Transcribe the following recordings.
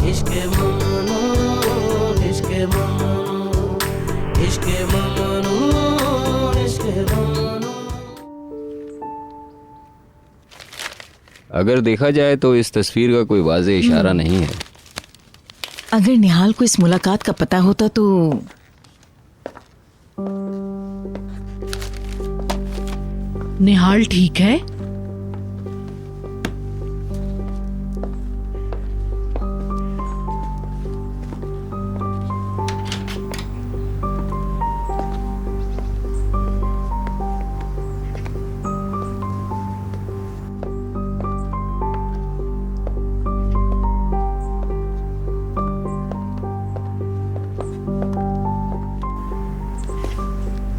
इश्क ममनून इश्क ममनून इश्क ममनून इश्क ममनून। अगर देखा जाए तो इस तस्वीर का कोई वाज़ेह इशारा नहीं है। अगर निहाल को इस मुलाकात का पता होता तो निहाल ठीक है?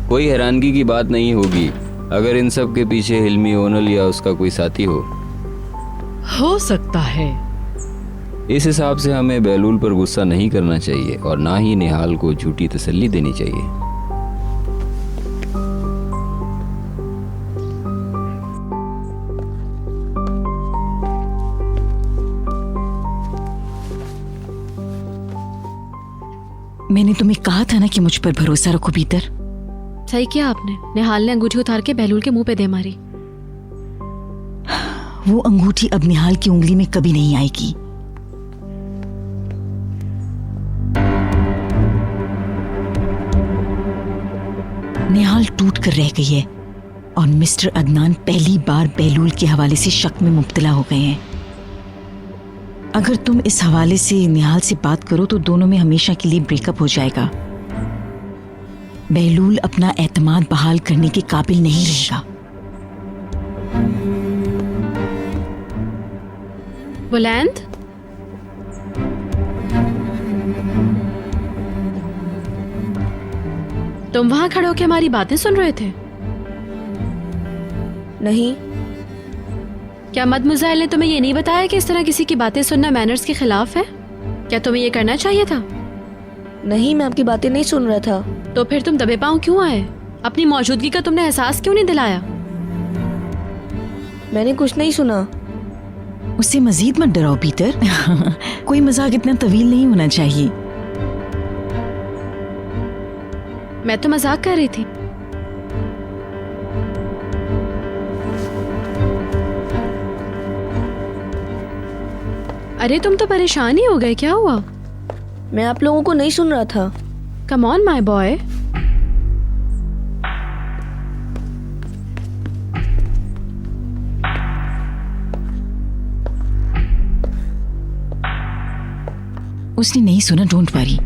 कोई हैरानगी की बात नहीं होगी अगर इन सब के पीछे हिल्मी ओनल या उसका कोई साथी हो सकता है। इस हिसाब से हमें बेलूल पर गुस्सा नहीं करना चाहिए और ना ही निहाल को झूठी तसल्ली देनी चाहिए। मैंने तुम्हें कहा था ना कि मुझ पर भरोसा रखो भीतर। सही किया आपने। निहाल ने अंगूठी उतार के बेलूल के मुंह पे दे मारी। वो अंगूठी अब निहाल की उंगली में कभी नहीं आएगी। निहाल टूट कर रह गई है और मिस्टर अदनान पहली बार बेलूल के हवाले से शक में मुब्तला हो गए हैं। अगर तुम इस हवाले से निहाल से बात करो तो दोनों में हमेशा के लिए ब्रेकअप हो जाएगा। बेलूल अपना एतमाद बहाल करने के काबिल नहीं रहेगा। बुलंद, तुम वहां खड़े होकर हमारी बातें सुन रहे थे? नहीं। क्या मदमुज़ाहिल ने तुम्हें ये नहीं बताया कि इस तरह किसी की बातें सुनना मैनर्स के खिलाफ है? क्या तुम्हें ये करना चाहिए था? नहीं, मैं आपकी बातें नहीं सुन रहा था। तो फिर तुम दबे पांव क्यों आए? अपनी मौजूदगी का तुमने एहसास क्यों नहीं दिलाया? मैंने कुछ नहीं सुना। उससे मजीद मत डराओ पीटर। कोई मजाक इतना तवील नहीं होना चाहिए। मैं तो मजाक कर रही थी। अरे तुम तो परेशान ही हो गए, क्या हुआ? मैं आप लोगों को नहीं सुन रहा था। Come on my boy. उसने नहीं सुना, डोंट वरी।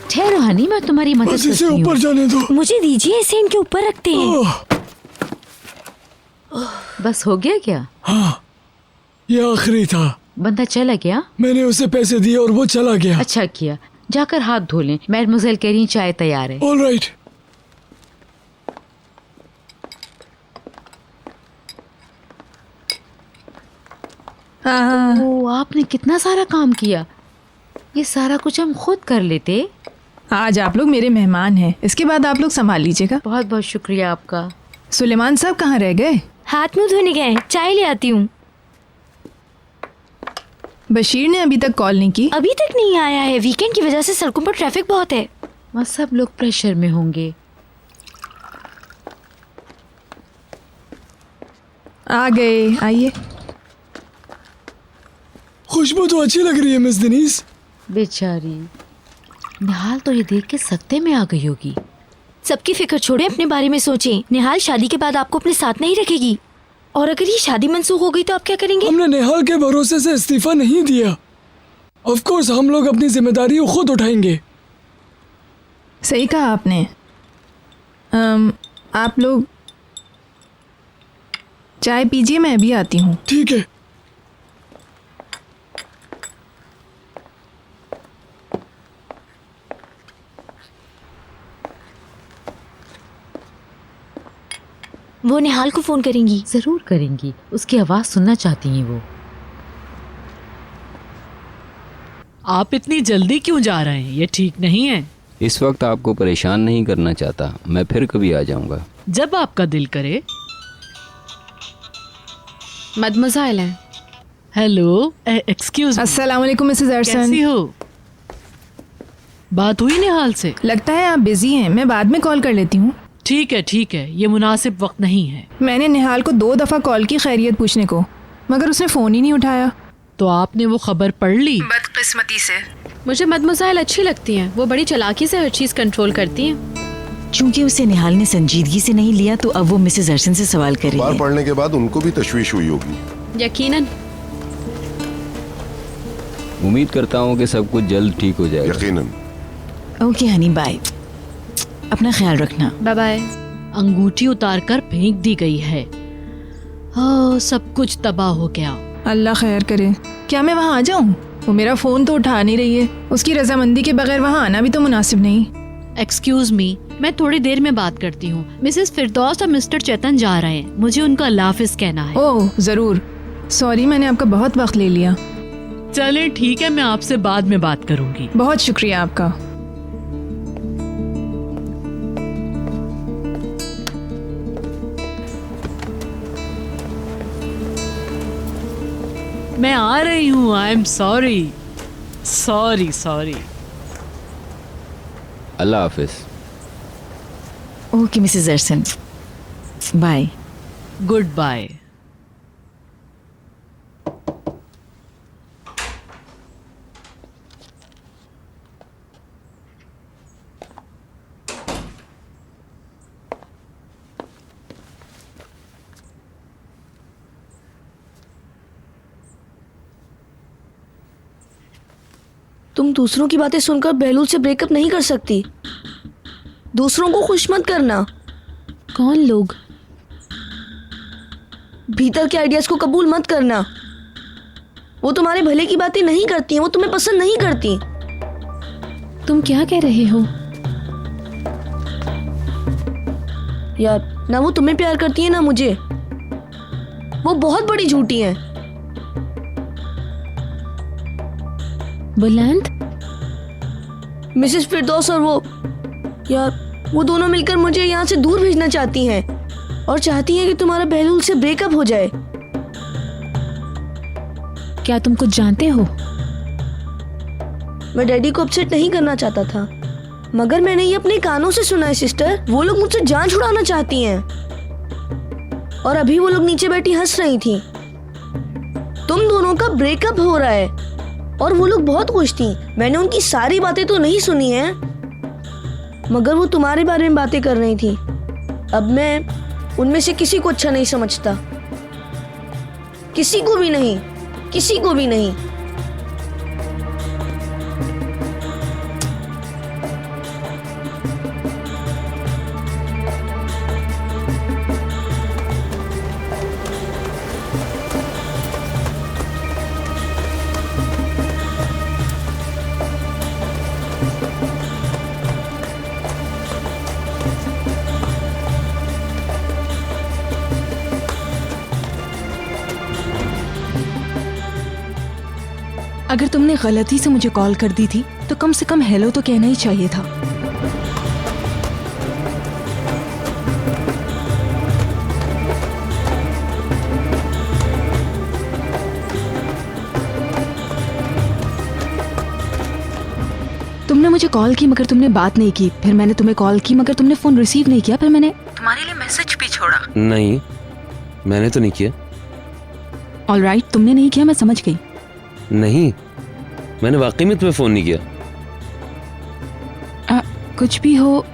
ठहरो हनी, मैं तुम्हारी मदद बस इसे करती हूँ। ऊपर जाने दो। मुझे दीजिए, इसे इनके ऊपर रखते हैं। बस हो गया क्या? हाँ, ये आखिरी था। बंदा चला गया? मैंने उसे पैसे दिए और वो चला गया। अच्छा किया। जाकर हाथ धो लें। मैडमुज़ेल कह रही चाय तैयार है। All right. ओह, आपने कितना सारा काम किया। ये सारा कुछ हम खुद कर लेते। आज आप लोग मेरे मेहमान हैं, इसके बाद आप लोग संभाल लीजिएगा। बहुत बहुत शुक्रिया आपका। सुलेमान साहब कहाँ रह गए? हाथ मुंह धोने गए, चाय ले आती हूँ। बशीर ने अभी तक कॉल नहीं की। अभी तक नहीं आया है। वीकेंड की वजह से सड़कों पर ट्रैफिक बहुत है। वहाँ सब लोग प्रेशर में होंगे। आ गए, आइए। खुशबू तो अच्छी लग रही है मिस दिनीस। बेचारी निहाल तो ये देख के सख्ते में आ गई होगी। सबकी फिक्र छोड़े, अपने बारे में सोचें। निहाल शादी के बाद आपको अपने साथ नहीं रखेगी, और अगर ये शादी मंसूख हो गई तो आप क्या करेंगे? हमने निहाल के भरोसे से इस्तीफा नहीं दिया। ऑफ कोर्स हम लोग अपनी जिम्मेदारी खुद उठाएंगे। सही कहा आपने। आप लोग चाय पीजिए, मैं अभी आती हूँ। ठीक है। वो निहाल को फोन करेंगी। जरूर करेंगी, उसकी आवाज सुनना चाहती हैं वो। आप इतनी जल्दी क्यों जा रहे हैं? ये ठीक नहीं है। इस वक्त आपको परेशान नहीं करना चाहता, मैं फिर कभी आ जाऊंगा। जब आपका दिल करे। मदमुजाइल है। हेलो, एक्सक्यूज, अस्सलाम वालेकुम मिसेस कैसी अरसन। हो? बात हुई निहाल से? लगता है आप बिजी हैं, मैं बाद में कॉल कर लेती हूँ। ठीक है, ये मुनासिब वक्त नहीं है। मैंने निहाल को 2 दफ़ा कॉल की खैरियत पूछने को, मगर उसने फ़ोन ही नहीं उठाया। तो आपने वो खबर पढ़ ली? बदकिस्मती से। मुझे मदमुजाइल अच्छी लगती हैं। वो बड़ी चालाकी से हर चीज़ कंट्रोल करती हैं। चूंकि उसे निहाल ने संजीदगी से नहीं लिया तो अब वो मिसेस अर्सन से सवाल कर रही बार है। पढ़ने के बाद उनको भी तशवीश हुई होगी। यकीनन। उम्मीद करता हूँ कि सब कुछ जल्द ठीक हो जाएगा। यकीनन। Okay honey, bye. अपना ख्याल रखना। Bye bye. अंगूठी उतार कर फेंक दी गई है। हाँ, सब कुछ तबाह हो गया। अल्लाह खैर करे। क्या मैं वहाँ आ जाऊँ? वो मेरा फ़ोन तो उठा नहीं रही है। उसकी रजामंदी के बगैर वहाँ आना भी तो मुनासिब नहीं। एक्सक्यूज मी, मैं थोड़ी देर में बात करती हूँ। मिसेस फिरदौस और मिस्टर चेतन जा रहे हैं, मुझे उनका अल्लाह हाफिज कहना है। ओह ज़रूर, सॉरी मैंने आपका बहुत वक्त ले लिया। चले ठीक है, मैं आपसे बाद में बात करूंगी। बहुत शुक्रिया आपका। मैं आ रही हूँ। I am sorry. अल्लाह हाफिज। ओके मिसेस अर्सन, बाय। Good bye. तुम दूसरों की बातें सुनकर बहलूल से ब्रेकअप नहीं कर सकती। दूसरों को खुश मत करना। कौन लोग? भीतर के आइडियाज को कबूल मत करना। वो तुम्हारे भले की बातें नहीं करती हैं, वो तुम्हें पसंद नहीं करती। तुम क्या कह रहे हो? यार, ना वो तुम्हें प्यार करती है ना मुझे। वो बहुत बड़ी झूठी हैं। बुलंद? मिसेस फिरदौस और वो दोनों मिलकर मुझे यहाँ से दूर भेजना चाहती हैं और चाहती हैं कि तुम्हारा बहलूल से ब्रेकअप हो जाए। क्या तुम कुछ जानते हो? मैं डैडी को अपसेट नहीं करना चाहता था, मगर मैंने ये अपने कानों से सुना है सिस्टर। वो लोग मुझसे जान छुड़ाना चाहती हैं और अभी वो लोग नीचे बैठी हंस रही थी। तुम दोनों का ब्रेकअप हो रहा है और वो लोग बहुत खुश थी। मैंने उनकी सारी बातें तो नहीं सुनी हैं, मगर वो तुम्हारे बारे में बातें कर रही थी। अब मैं उनमें से किसी को अच्छा नहीं समझता, किसी को भी नहीं। अगर तुमने गलती से मुझे कॉल कर दी थी तो कम से कम हेलो तो कहना ही चाहिए था। तुमने मुझे कॉल की मगर तुमने बात नहीं की, फिर मैंने तुम्हें कॉल की मगर तुमने फोन रिसीव नहीं किया, फिर मैंने तुम्हारे लिए मैसेज भी छोड़ा। नहीं, मैंने तो नहीं किया। ऑलराइट, तुमने नहीं किया, मैं समझ गई। नहीं, मैंने वाकई में तुम्हें फोन नहीं किया। कुछ भी हो,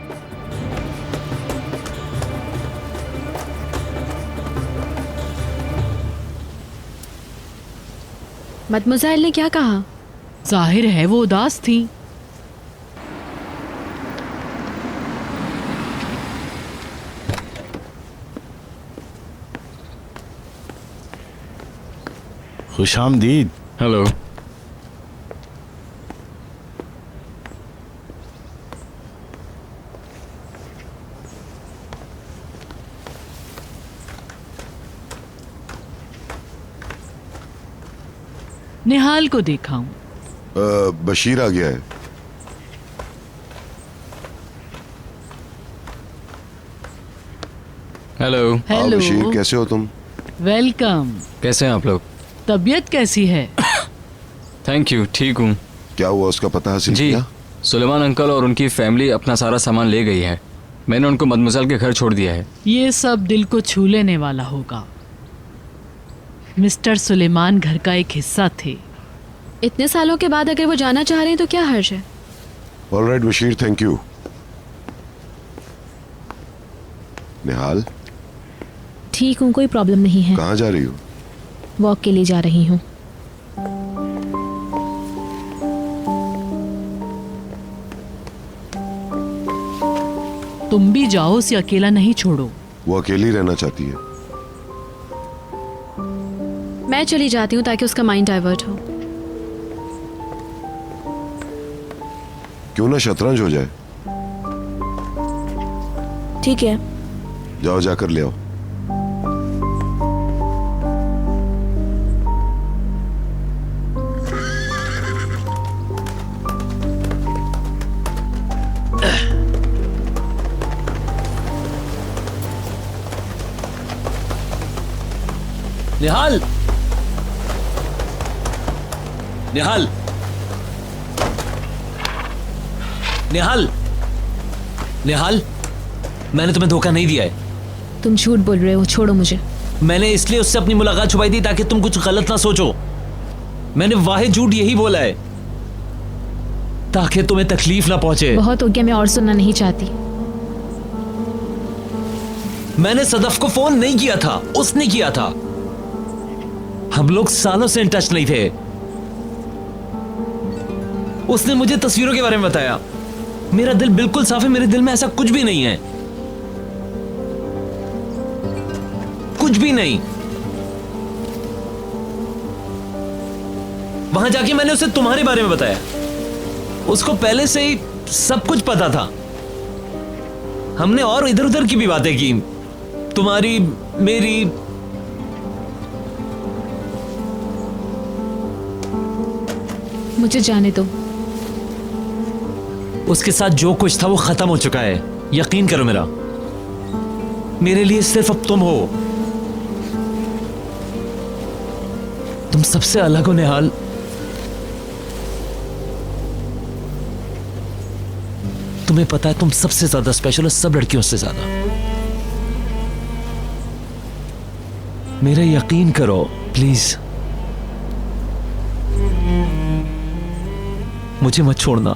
मदमुजाइल ने क्या कहा? जाहिर है वो उदास थी। खुशामदीद। हेलो। निहाल को देखा हूँ। बशीर आ गया है। हेलो। हेलो बशीर, कैसे हो तुम? वेलकम। कैसे हैं आप लोग? तबीयत कैसी है? थैंक यू, ठीक हूँ। क्या हुआ, उसका पता हासिल जी, किया? सुलेमान अंकल और उनकी फैमिली अपना सारा सामान ले गई है। मैंने उनको मदमसल के घर छोड़ दिया है। ये सब दिल को छू लेने वाला होगा। मिस्टर सुलेमान घर का एक हिस्सा थे। इतने सालों के बाद अगर वो जाना चाह रहे हैं तो क्या हर्ज है? Alright Bashir, thank you. Nihal, ठीक हूँ, कोई प्रॉब्लम नहीं है। कहाँ जा रही हो? वॉक के लिए जा रही हूँ। तुम भी जाओ, उसे अकेला नहीं छोड़ो। वो अकेली रहना चाहती है। मैं चली जाती हूँ ताकि उसका माइंड डाइवर्ट हो। क्यों ना शतरंज हो जाए? ठीक है। जाओ, जाकर ले आओ। निहाल, निहाल, निहाल, निहाल, मैंने तुम्हें धोखा नहीं दिया है। तुम झूठ बोल रहे हो, छोड़ो मुझे। मैंने इसलिए उससे अपनी मुलाकात छुपाई थी ताकि तुम कुछ गलत ना सोचो। मैंने वाहिद झूठ यही बोला है ताकि तुम्हें तकलीफ ना पहुंचे। बहुत हो गया, मैं और सुनना नहीं चाहती। मैंने सदफ को फोन नहीं किया था, उसने किया था। हम लोग सालों से इन टच नहीं थे। उसने मुझे तस्वीरों के बारे में बताया। मेरा दिल बिल्कुल साफ है, मेरे दिल में ऐसा कुछ भी नहीं है, कुछ भी नहीं। वहां जाके मैंने उसे तुम्हारे बारे में बताया। उसको पहले से ही सब कुछ पता था। हमने और इधर उधर की भी बातें की, तुम्हारी, मेरी। मुझे जाने दो। उसके साथ जो कुछ था वो खत्म हो चुका है, यकीन करो मेरा। मेरे लिए सिर्फ अब तुम हो। तुम सबसे अलग हो निहाल। तुम्हें पता है तुम सबसे ज्यादा स्पेशल हो, सब लड़कियों से ज्यादा। मेरा यकीन करो प्लीज। मुझे मत छोड़ना,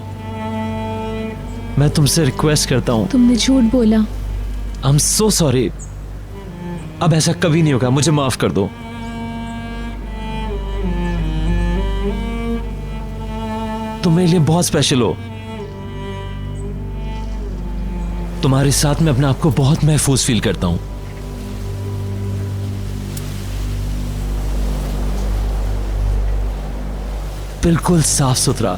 मैं तुमसे रिक्वेस्ट करता हूं। तुमने झूठ बोला। I am so sorry. अब ऐसा कभी नहीं होगा, मुझे माफ कर दो। तुम मेरे लिए बहुत स्पेशल हो। तुम्हारे साथ मैं अपने आप को बहुत महफूज फील करता हूं। बिल्कुल साफ सुथरा।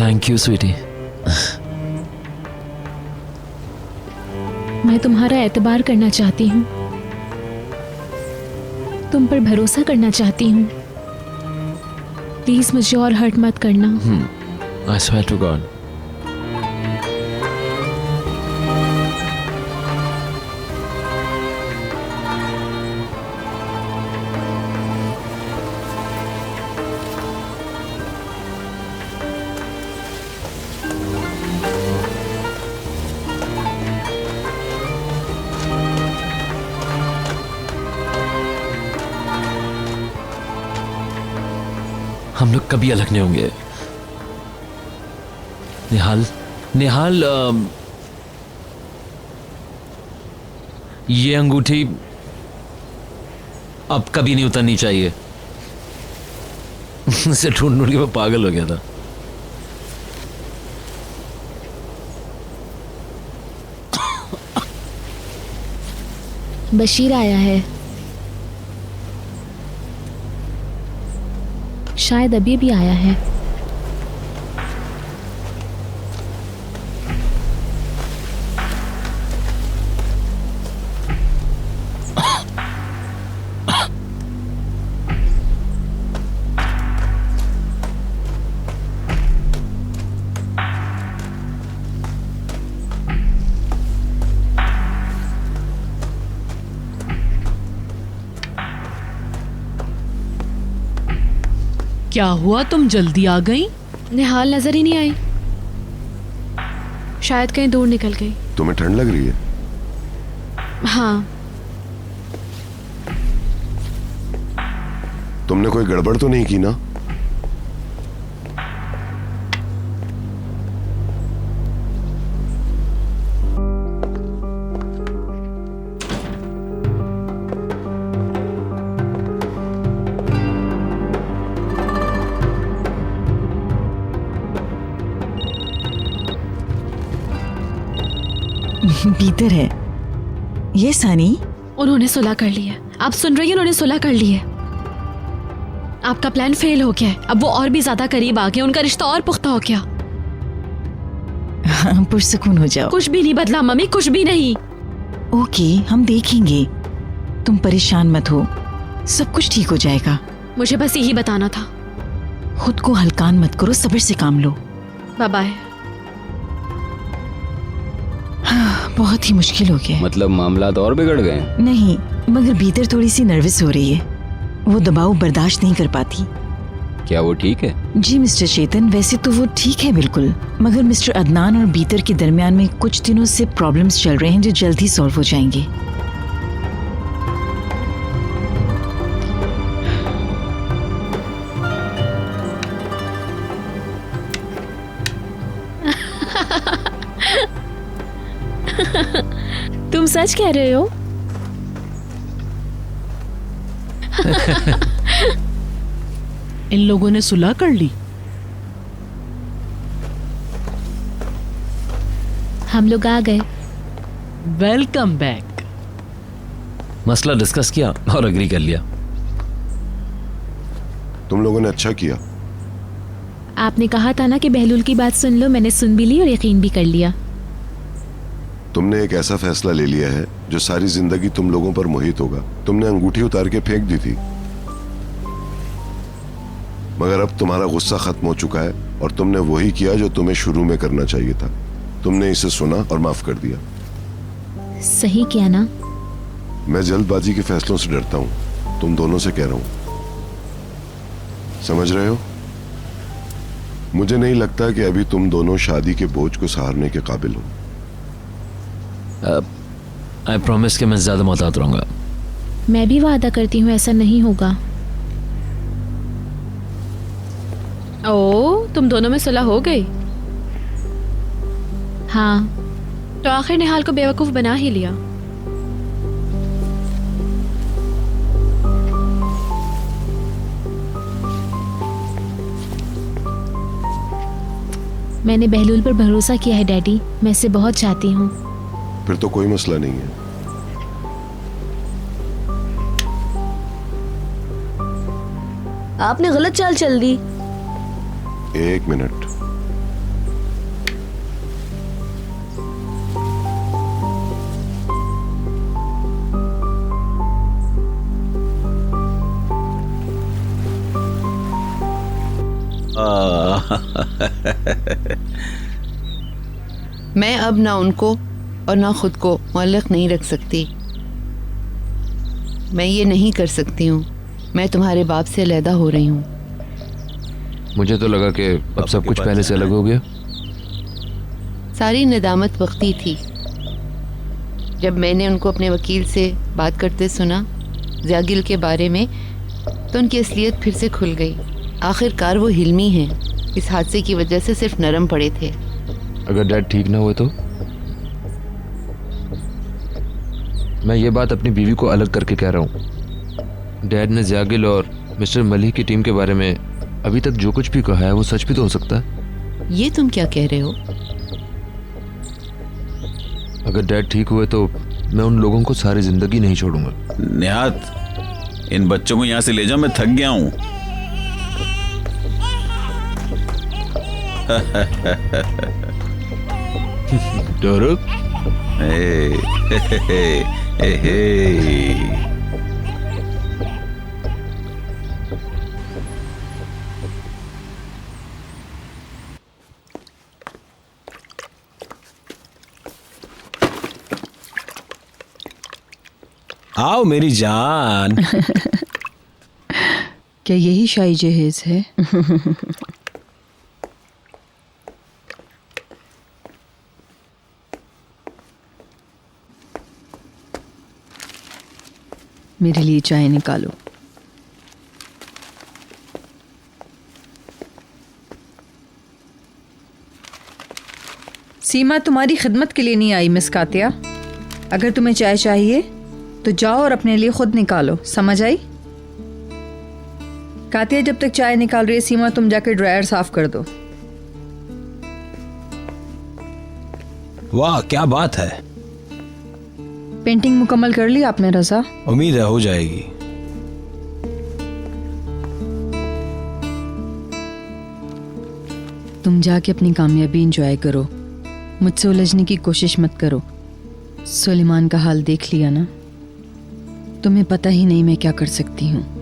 Thank you sweetie. मैं तुम्हारा एतबार करना चाहती हूँ, तुम पर भरोसा करना चाहती हूँ। प्लीज मुझे और हर्ट मत करना। I swear to God. हम लोग कभी अलग नहीं होंगे। निहाल, निहाल, ये अंगूठी अब कभी नहीं उतरनी चाहिए। इसे ढूंढ ढूंढ के मैं पागल हो गया था। बशीर आया है, शायद अभी भी आया है। क्या हुआ, तुम जल्दी आ गई? निहाल नजर ही नहीं आई, शायद कहीं दूर निकल गई। तुम्हें ठंड लग रही है? हाँ। तुमने कोई गड़बड़ तो नहीं की ना? बीतर है ये सानी। उन्होंने सुलह कर ली है। आप सुन रही हैं, उन्होंने सुलह कर ली है। आपका प्लान फेल हो गया है। अब वो और भी ज्यादा करीब आ गए, उनका रिश्ता और पुख्ता हो गया। हाँ, पुरसुकून हो जाओ। कुछ भी नहीं बदला मम्मी, कुछ भी नहीं। ओके, हम देखेंगे, तुम परेशान मत हो, सब कुछ ठीक हो जाएगा। मुझे बस यही बताना था। खुद को हल्कान मत करो, सब्र से काम लो। Bye bye. बहुत ही मुश्किल हो गया। मतलब मामलात और बिगड़ गए? नहीं, मगर भीतर थोड़ी सी नर्वस हो रही है, वो दबाव बर्दाश्त नहीं कर पाती। क्या वो ठीक है? जी मिस्टर चेतन, वैसे तो वो ठीक है बिल्कुल, मगर मिस्टर अदनान और बीतर के दरमियान में कुछ दिनों से प्रॉब्लम्स चल रहे हैं जो जल्द ही सॉल्व हो जाएंगे। तुम सच कह रहे हो? इन लोगों ने सुलह कर ली? हम लोग आ गए। Welcome back. मसला डिस्कस किया और एग्री कर लिया। तुम लोगों ने अच्छा किया। आपने कहा था ना कि बहलूल की बात सुन लो, मैंने सुन भी ली और यकीन भी कर लिया। तुमने एक ऐसा फैसला ले लिया है जो सारी जिंदगी तुम लोगों पर मोहित होगा। तुमने अंगूठी उतार के फेंक दी थी, मगर अब तुम्हारा गुस्सा खत्म हो चुका है और तुमने वही किया जो तुम्हें शुरू में करना चाहिए था। तुमने इसे सुना और माफ कर दिया। सही किया ना? मैं जल्दबाजी के फैसलों से डरता हूं, तुम दोनों से कह रहा हूं। समझ रहे हो? मुझे नहीं लगता कि अभी तुम दोनों शादी के बोझ को सहारने के काबिल हो। आई प्रॉमिस कि मैं ज्यादा मोहतात रहूंगा। मैं भी वादा करती हूँ ऐसा नहीं होगा। ओ, तुम दोनों में सुलह हो गई? हाँ, तो आखिर निहाल को बेवकूफ बना ही लिया। मैंने बहलूल पर भरोसा किया है डैडी, मैं इसे बहुत चाहती हूँ। फिर तो कोई मसला नहीं है। आपने गलत चाल चल दी। एक मिनट, मैं अब ना उनको और ना खुद को मुअल्लक नहीं रख सकती। मैं ये नहीं कर सकती हूँ। मैं तुम्हारे बाप से अलहदा हो रही हूँ। मुझे तो लगा कि अब सब कुछ पहले से अलग हो गया। सारी नदामत वक्ती थी। जब मैंने उनको अपने वकील से बात करते सुना ज़ियागिल के बारे में तो उनकी असलियत फिर से खुल गई। आखिरकार वो हिल्मी हैं। इस हादसे की वजह से सिर्फ नरम पड़े थे। अगर डैड ठीक ना हुए तो? मैं ये बात अपनी बीवी को अलग करके कह रहा हूँ। डैड ने ज़ियागिल और मिस्टर मलिक की टीम के बारे में अभी तक जो कुछ भी कहा है वो सच भी तो हो सकता है। ये तुम क्या कह रहे हो? अगर डैड ठीक हुए तो मैं उन लोगों को सारी जिंदगी नहीं छोड़ूंगा। निहात, इन बच्चों को यहाँ से ले जाओ, मैं थक गया हूँ। डोरुक, आओ मेरी जान। क्या यही शाही जहेज है? मेरे लिए चाय निकालो। सीमा तुम्हारी खिदमत के लिए नहीं आई मिस कातिया। अगर तुम्हें चाय चाहिए तो जाओ और अपने लिए खुद निकालो, समझ आई? कातिया जब तक चाय निकाल रही है सीमा तुम जाकर ड्रायर साफ कर दो। वाह क्या बात है। पेंटिंग मुकम्मल कर ली आपने रज़ा? उम्मीद है हो जाएगी। तुम जाके अपनी कामयाबी एंजॉय करो, मुझसे उलझने की कोशिश मत करो। सुलेमान का हाल देख लिया ना, तुम्हें पता ही नहीं मैं क्या कर सकती हूँ।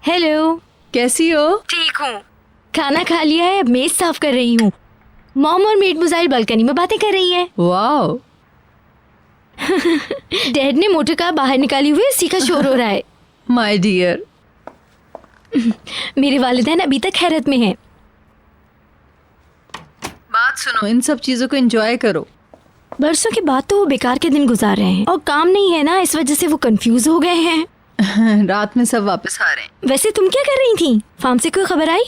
हेलो, कैसी हो? ठीक हूँ। खाना खा लिया है, अब मेज साफ कर रही हूँ। मॉम और मेड मुजाहिर बालकनी में बातें कर रही हैं। वाओ। डैड ने मोटर कार बाहर निकाली हुई, इसी का शोर हो रहा है। My dear. मेरे वालिदैन अभी तक हैरत में हैं। बात सुनो, इन सब चीजों को एंजॉय करो। बरसों के बाद तो वो बेकार के दिन गुजार रहे हैं और काम नहीं है ना, इस वजह से वो कंफ्यूज हो गए हैं। रात में सब वापस आ रहे हैं। वैसे तुम क्या कर रही थी? फार्म से कोई खबर आई?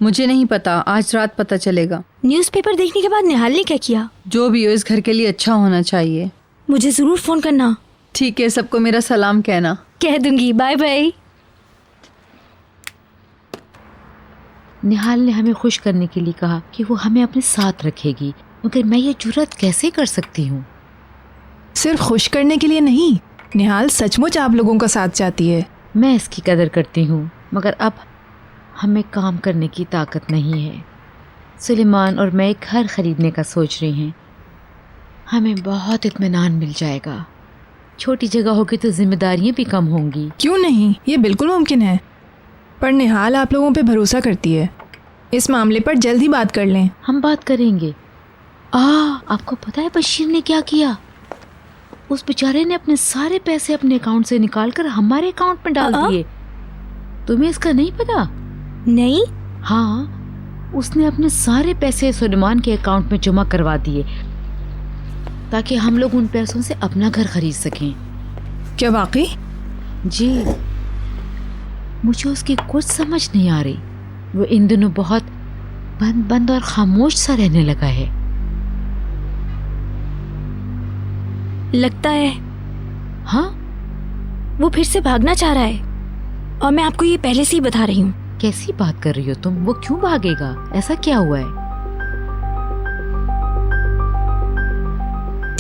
मुझे नहीं पता, आज रात पता चलेगा। न्यूज़पेपर देखने के बाद निहाल ने क्या किया? जो भी हो इस घर के लिए अच्छा होना चाहिए। मुझे जरूर फोन करना। ठीक है, सबको मेरा सलाम कहना। कह दूंगी। Bye bye. निहाल ने हमें खुश करने के लिए कहा कि वो हमें अपने साथ रखेगी, मगर मैं ये जुर्रत कैसे कर सकती हूँ? सिर्फ खुश करने के लिए नहीं, निहाल सचमुच आप लोगों का साथ चाहती है। मैं इसकी कदर करती हूँ, मगर अब हमें काम करने की ताकत नहीं है। सुलेमान और मैं एक घर खरीदने का सोच रही हैं। हमें बहुत इत्मीनान मिल जाएगा। छोटी जगह होगी तो जिम्मेदारियाँ भी कम होंगी। क्यों नहीं, ये बिल्कुल मुमकिन है। पर निहाल आप लोगों पे भरोसा करती है। इस मामले पर जल्द ही बात कर लें। हम बात करेंगे। आपको पता है बशीर ने क्या किया? उस बेचारे ने अपने सारे पैसे अपने अकाउंट से निकालकर हमारे अकाउंट में डाल दिए। तुम्हें इसका नहीं पता? नहीं। हाँ, उसने अपने सारे पैसे सुलेमान के अकाउंट में जमा करवा दिए ताकि हम लोग उन पैसों से अपना घर खरीद सकें। क्या वाकई? जी, मुझे उसकी कुछ समझ नहीं आ रही। वो इन दिनों बहुत बंद बंद और खामोश सा रहने लगा है। लगता है हाँ, वो फिर से भागना चाह रहा है और मैं आपको ये पहले से ही बता रही हूँ। कैसी बात कर रही हो तुम? वो क्यों भागेगा? ऐसा क्या हुआ है?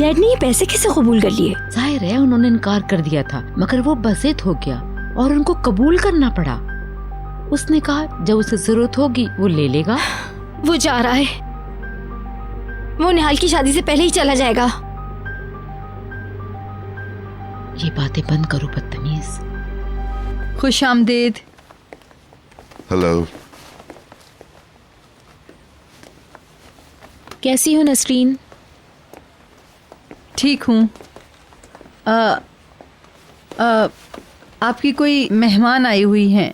डैड ने ये पैसे कैसे कबूल कर लिए? जाहिर है उन्होंने इनकार कर दिया था, मगर वो बज़िद हो गया और उनको कबूल करना पड़ा। उसने कहा जब उसे जरूरत होगी वो ले लेगा। वो जा रहा है, वो निहाल की शादी से पहले ही चला जाएगा। ये बातें बंद करो बदतमीज। खुश आमदीद। हेलो। कैसी हो नसरीन? ठीक हूँ। आपकी कोई मेहमान आई हुई हैं।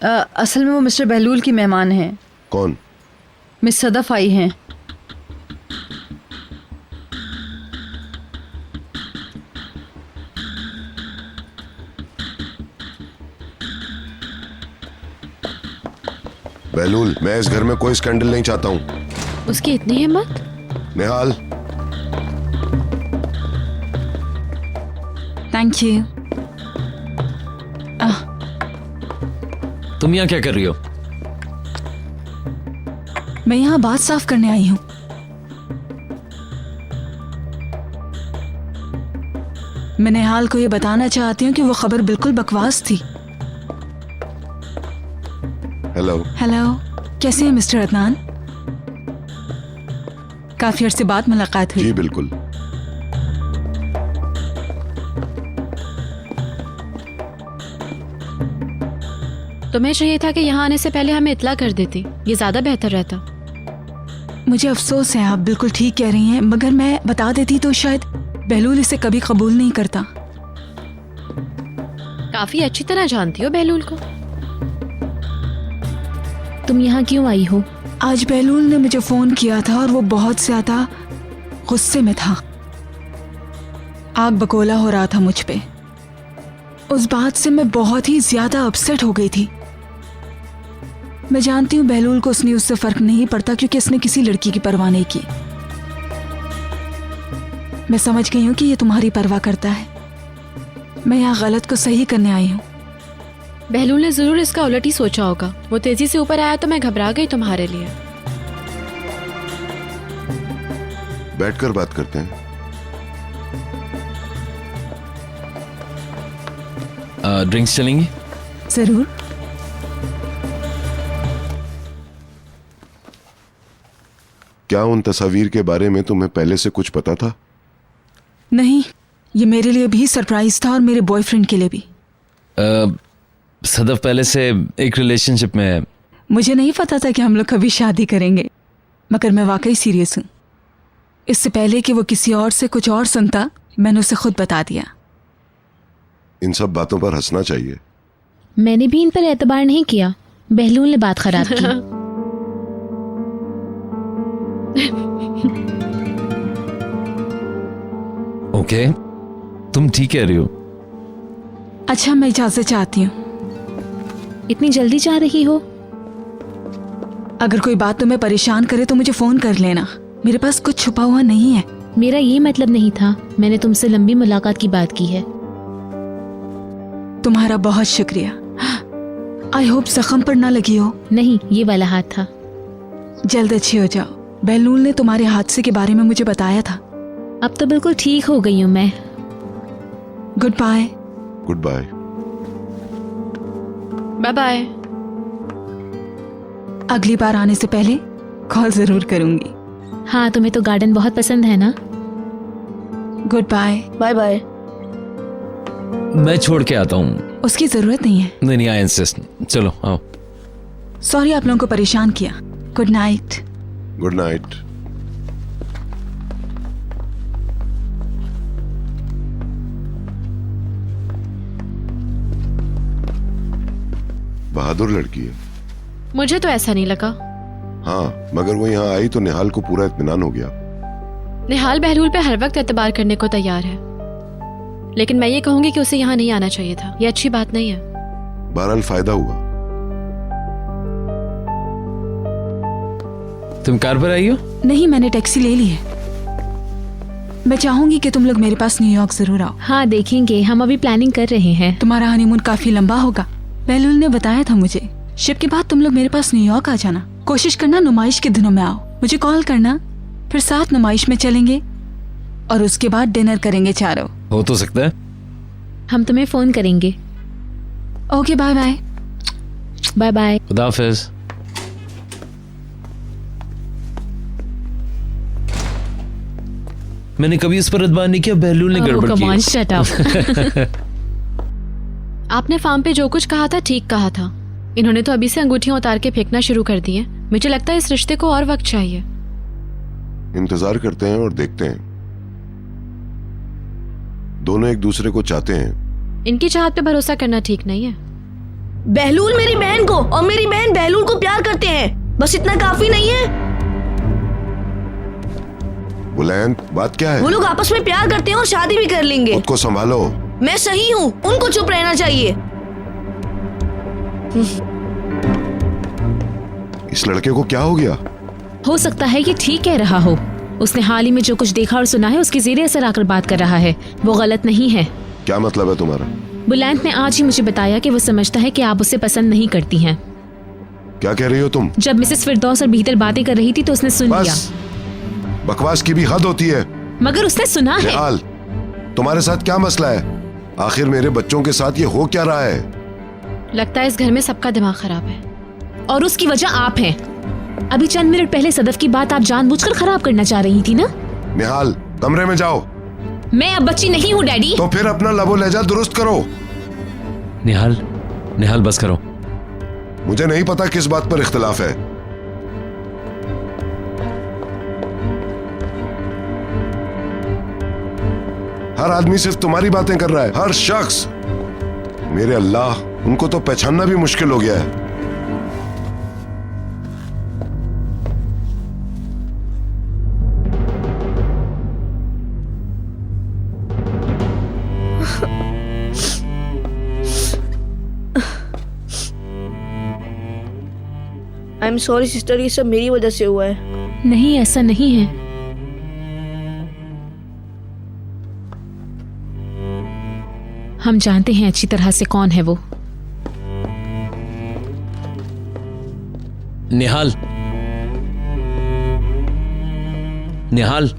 असल में वो मिस्टर बहलूल की मेहमान हैं। कौन? मिस सदफ आई हैं। बहलूल, मैं इस घर में कोई स्कैंडल नहीं चाहता हूँ। उसकी इतनी हिम्मत? निहाल। Thank you. तुम यहाँ क्या कर रही हो? मैं यहाँ बात साफ करने आई हूँ। मैं निहाल को ये बताना चाहती हूँ कि वो खबर बिल्कुल बकवास थी। हेलो। हेलो, कैसे हैं मिस्टर अदनान? काफी अर्से बाद मुलाकात हुई। जी बिल्कुल। तुम्हें चाहिए था कि यहाँ आने से पहले हमें इत्ला कर देती, ये ज्यादा बेहतर रहता। मुझे अफसोस है, आप बिल्कुल ठीक कह रही हैं, मगर मैं बता देती तो शायद बहलूल इसे कभी कबूल नहीं करता। काफी अच्छी तरह जानती हो बहलूल को। तुम यहाँ क्यों आई हो? आज बहलूल ने मुझे फोन किया था और वो बहुत ज्यादा गुस्से में था। आग बकोला हो रहा था मुझ पे। उस बात से मैं बहुत ही ज्यादा अपसेट हो गई थी। मैं जानती हूँ बहलूल को उस न्यूज़ से फर्क नहीं पड़ता क्योंकि इसने किसी लड़की की परवाह नहीं की। मैं समझ गई हूँ कि ये तुम्हारी परवाह करता है। मैं यहाँ गलत को सही करने आई हूँ। बहलूल ने जरूर इसका उलट ही सोचा होगा। वो तेजी से ऊपर आया तो मैं घबरा गई तुम्हारे लिए। बैठकर बात करते हैं। ड्रिंक्स चलेंगी? जरूर। क्या उन तस्वीर के बारे में तुम्हें पहले से कुछ पता था? नहीं, ये मेरे लिए भी सरप्राइज था और मेरे बॉयफ्रेंड के लिए भी। सदफ पहले से एक रिलेशनशिप में है। मुझे नहीं पता था कि हम लोग कभी शादी करेंगे, मगर मैं वाकई सीरियस हूँ। इससे पहले कि वो किसी और से कुछ और सुनता, मैंने उसे खुद बता दिया। इन सब बातों पर हंसना चाहिए। मैंने भी इन पर एतबार नहीं किया। बहलूल ने बात खराब की। ओके, तुम ठीक कह रही हो। अच्छा, मैं इजाजत चाहती हूँ। इतनी जल्दी जा रही हो? अगर कोई बात तुम्हें परेशान करे तो मुझे फोन कर लेना। मेरे पास कुछ छुपा हुआ नहीं है। मेरा ये मतलब नहीं था। मैंने तुमसे लंबी मुलाकात की बात की है। तुम्हारा बहुत शुक्रिया। आई होप जख्म पर ना लगी हो। नहीं, ये वाला हाथ था। जल्द अच्छी हो जाओ। बहलूल ने तुम्हारे हादसे के बारे में मुझे बताया था। अब तो बिल्कुल ठीक हो गई हूँ मैं। Good bye. Good bye. Bye bye. अगली बार आने से पहले कॉल जरूर करूंगी। हाँ, तुम्हें तो गार्डन बहुत पसंद है ना। Good bye. Bye bye. मैं छोड़ के आता हूँ। उसकी जरूरत नहीं है। नहीं, आई इंसिस्ट। चलो आओ। सॉरी आप लोगों को परेशान किया। Good night. Good night. बहादुर लड़की है। मुझे तो ऐसा नहीं लगा। हाँ, मगर वो यहाँ आई तो निहाल को पूरा इत्मीनान हो गया। निहाल बहलूल पे हर वक्त एतबार करने को तैयार है, लेकिन मैं ये कहूंगी कि उसे यहाँ नहीं आना चाहिए था। ये अच्छी बात नहीं है। बहरहाल फायदा हुआ। तुम कार पर आई हो? नहीं, मैंने टैक्सी ले ली है। मैं चाहूंगी कि तुम लोग मेरे पास न्यूयॉर्क जरूर आओ। हाँ, देखेंगे। हम अभी प्लानिंग कर रहे हैं। तुम्हारा हनीमून काफी लंबा होगा। बहलूल ने बताया था मुझे। शिप के बाद तुम लोग मेरे पास न्यूयॉर्क आ जाना। कोशिश करना नुमाइश के दिनों में आओ। मुझे कॉल करना, फिर साथ नुमाइश में चलेंगे और उसके बाद डिनर करेंगे चारों। हो तो सकता है। हम तुम्हें फोन करेंगे। Okay, bye bye. Bye bye. खुदा हाफिज। मैंने कभी इस पर एतबार नहीं किया, बहलूल ने गड़बड़ come on, की। shut up। आपने फार्म पे जो कुछ कहा था ठीक कहा था। इन्होंने तो अभी से अंगूठियां उतार के फेंकना शुरू कर दी है। मुझे लगता है इस रिश्ते को और वक्त चाहिए। इंतजार करते हैं और देखते हैं। दोनों एक दूसरे को चाहते हैं। इनकी चाहत पे भरोसा करना ठीक नहीं है। बहलूल मेरी बहन को और मेरी बहन बहलूल को प्यार करते हैं, बस इतना काफी नहीं है। बुलंद, बात क्या है? वो लोग आपस में प्यार करते हैं और शादी भी कर लेंगे। खुद को संभालो। मैं सही हूँ, उनको चुप रहना चाहिए। इस लड़के को क्या हो गया? हो सकता है ये ठीक कह रहा हो। उसने हाल ही में जो कुछ देखा और सुना है उसके ज़ेरे असर आकर बात कर रहा है। वो गलत नहीं है। क्या मतलब है तुम्हारा? बुलंद ने आज ही मुझे बताया कि वो समझता है कि आप उसे पसंद नहीं करती हैं। क्या कह रही हो तुम? जब मिसेस फिरदौस और भीतर बातें कर रही थी तो उसने सुन लिया। बकवास की भी हद होती है। मगर उसने सुना है। निहाल, तुम्हारे साथ क्या मसला है? आखिर मेरे बच्चों के साथ ये हो क्या रहा है? लगता है इस घर में सबका दिमाग खराब है और उसकी वजह आप हैं। अभी चंद मिनट पहले सदफ की बात आप जानबूझकर खराब करना चाह रही थी ना? निहाल, कमरे में जाओ। मैं अब बच्ची नहीं हूँ डैडी। तो फिर अपना लबो लहजा दुरुस्त करो। निहाल, निहाल बस करो। मुझे नहीं पता किस बात पर इख्तिलाफ है। हर आदमी सिर्फ तुम्हारी बातें कर रहा है, हर शख्स। मेरे अल्लाह, उनको तो पहचानना भी मुश्किल हो गया है। आई एम सॉरी सिस्टर, ये सब मेरी वजह से हुआ है। नहीं, ऐसा नहीं है। हम जानते हैं अच्छी तरह से कौन है वो। निहाल, निहाल,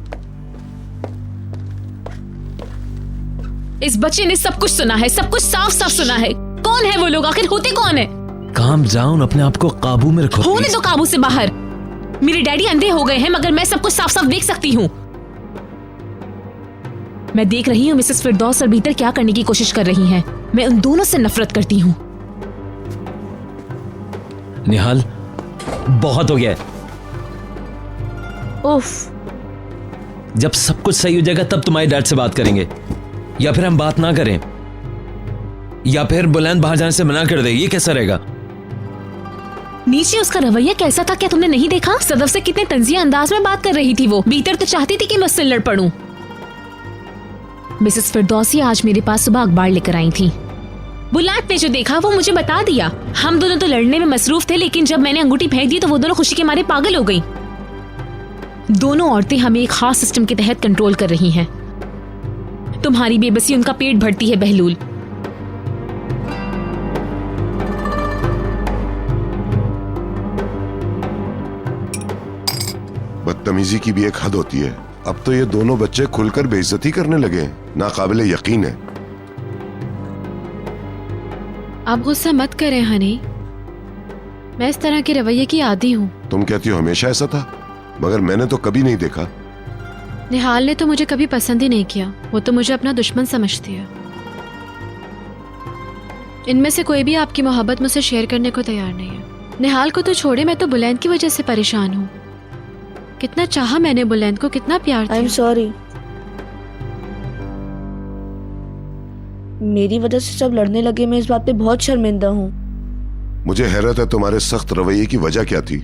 इस बच्चे ने सब कुछ सुना है, सब कुछ साफ साफ सुना है। कौन है वो लोग, आखिर होते कौन है? काम डाउन, अपने आप को काबू में रखो। होने दो काबू से बाहर। मेरे डैडी अंधे हो गए हैं मगर मैं सब कुछ साफ साफ देख सकती हूँ। मैं देख रही हूँ मिसेस फिरदौस और भीतर क्या करने की कोशिश कर रही हैं। मैं उन दोनों से नफरत करती हूँ। निहाल, बहुत हो गया है। उफ। जब सब कुछ सही हो जाएगा तब तुम्हारे डैड से बात करेंगे, या फिर हम बात ना करें, या फिर बुलंद बाहर जाने से मना कर दे। ये कैसा रहेगा? नीचे उसका रवैया कैसा था, क्या तुमने नहीं देखा? सदफ से कितने तंजिया अंदाज में बात कर रही थी वो। भीतर तो चाहती थी कि मैं उससे लड़ पड़ूं। मिसेस फिरदौसी आज मेरे पास सुबह अखबार लेकर आई थी। बुलंद ने जो देखा वो मुझे बता दिया। हम दोनों तो लड़ने में मसरूफ थे, लेकिन जब मैंने अंगूठी फेंक दी तो वो दोनों खुशी के मारे पागल हो गई। दोनों औरतें हमें एक खास सिस्टम के तहत कंट्रोल कर रही हैं। तुम्हारी बेबसी उनका पेट भरती है बहलूल। बदतमीजी की भी एक हद होती है। अब तो ये दोनों बच्चे खुलकर बेइज्जती करने लगे हैं। नाकाबिले यकीन है। आप गुस्सा मत करें हनी, मैं इस तरह के रवैये की आदी हूँ। तुम कहती हो हमेशा ऐसा था, मगर मैंने तो कभी नहीं देखा। निहाल ने तो मुझे कभी पसंद ही नहीं किया। वो तो मुझे अपना दुश्मन समझती है। इनमें से कोई भी आपकी मोहब्बत मुझसे शेयर करने को तैयार नहीं है। निहाल को तो छोड़े, मैं तो बुलंद की वजह से परेशान हूँ। कितना चाहा मैंने बुलंद को, कितना प्यार था। आई एम सॉरी। मेरी वजह से सब लड़ने लगे। मैं इस बात पे बहुत शर्मिंदा हूँ। मुझे हैरत है तुम्हारे सख्त रवैये की वजह क्या थी।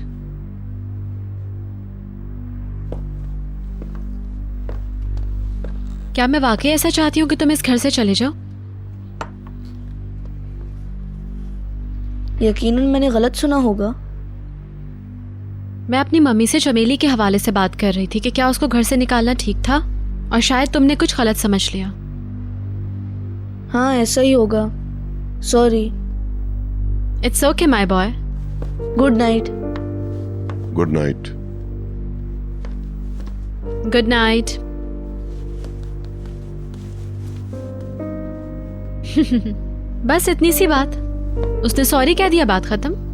क्या मैं वाकई ऐसा चाहती हूँ कि तुम इस घर से चले जाओ? यकीनन मैंने गलत सुना होगा। मैं अपनी मम्मी से चमेली के हवाले से बात कर रही थी कि क्या उसको घर से निकालना ठीक था, और शायद तुमने कुछ गलत समझ लिया। हाँ, ऐसा ही होगा। Sorry. It's okay my boy. Good night. Good night. Good night. बस इतनी सी बात। उसने सॉरी कह दिया, बात खत्म।